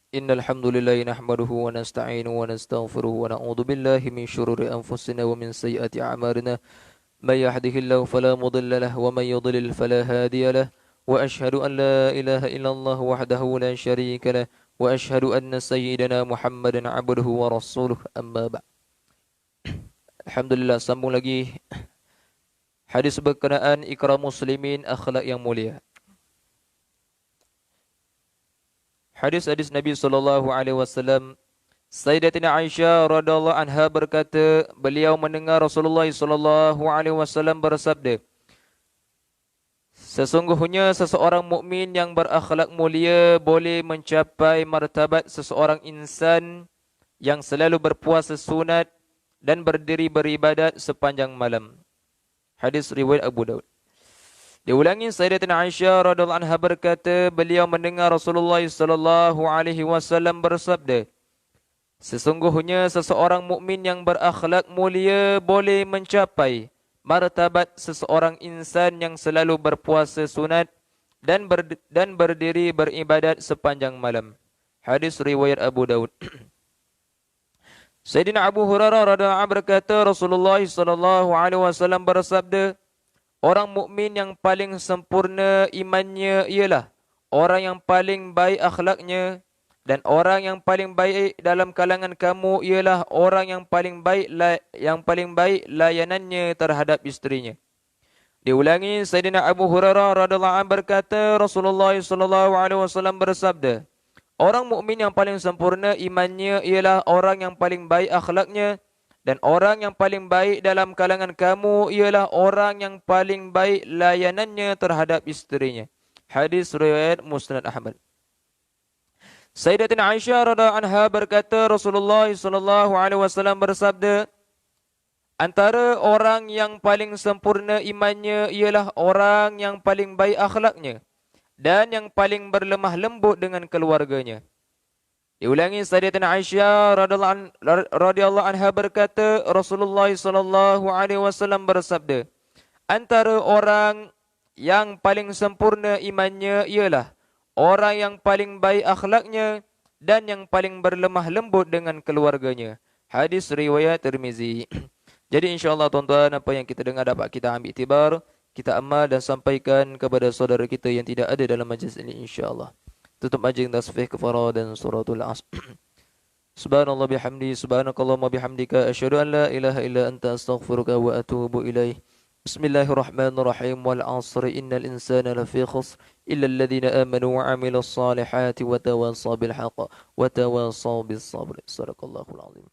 Innal hamdalillah nahmaduhu wa nasta'inu wa nastaghfiruhu wa na'udzu billahi min shururi anfusina wa min sayyiati a'malina. May yahdihillahu fala mudilla lahu wa may yudlil fala hadiya lahu. Wa ashhadu an la ilaha illallah wahdahu la syarika lahu wa ashhadu anna sayyidana Muhammadan 'abduhu wa rasuluhu amma ba'd. Alhamdulillah, sambung lagi hadis berkenaan ikram muslimin, akhlak yang mulia. Hadis-hadis Nabi sallallahu alaihi wasallam. Sayyidatina Aisyah radhiyallahu anha berkata, beliau mendengar Rasulullah sallallahu alaihi wasallam bersabda, sesungguhnya seseorang mukmin yang berakhlak mulia boleh mencapai martabat seseorang insan yang selalu berpuasa sunat dan berdiri beribadat sepanjang malam. Hadis riwayat Abu Daud. Diulangi, Sayyidatina Aisyah radhiyallahu anha berkata, beliau mendengar Rasulullah sallallahu alaihi wasallam bersabda, sesungguhnya seseorang mukmin yang berakhlak mulia boleh mencapai martabat seseorang insan yang selalu berpuasa sunat dan berdiri beribadat sepanjang malam. Hadis riwayat Abu Daud. Sayyidina Abu Hurairah radhiyallahu anhu berkata, Rasulullah sallallahu alaihi wasallam bersabda, orang mukmin yang paling sempurna imannya ialah orang yang paling baik akhlaknya, dan orang yang paling baik dalam kalangan kamu ialah orang yang paling baik layanannya terhadap istrinya. Diulangi, Sayyidina Abu Hurairah radhiyallahu anhu berkata, Rasulullah sallallahu alaihi wasallam bersabda, orang mukmin yang paling sempurna imannya ialah orang yang paling baik akhlaknya, dan orang yang paling baik dalam kalangan kamu ialah orang yang paling baik layanannya terhadap istrinya. Hadis riwayat Musnad Ahmad. Sayyidatina Aisyah radhiyallahu anha berkata, Rasulullah sallallahu alaihi wasallam bersabda, antara orang yang paling sempurna imannya ialah orang yang paling baik akhlaknya dan yang paling berlemah lembut dengan keluarganya. Diulangi, Sayyidatina Aisyah radhiyallahu anha berkata, Rasulullah sallallahu alaihi wasallam bersabda, antara orang yang paling sempurna imannya ialah orang yang paling baik akhlaknya dan yang paling berlemah lembut dengan keluarganya. Hadis riwayat Tirmizi. Jadi insyaallah tuan-tuan, apa yang kita dengar dapat kita ambil iktibar, kita amal dan sampaikan kepada saudara kita yang tidak ada dalam majlis ini insyaallah. Tutup majlis tasbih kafarah dan suratul asr. Subhanallah bihamdi, subhanakallahumma bihamdika, asyhadu an la ilaha illa anta astaghfiruka wa atubu ilaih. Bismillahirrahmanirrahim. Wal 'asri innal insana lafi khusr illa alladhina amanu wa 'amilus salihati wa tawassaw bil haqq wa tawassaw bis sabr. Sadaqallahul azim.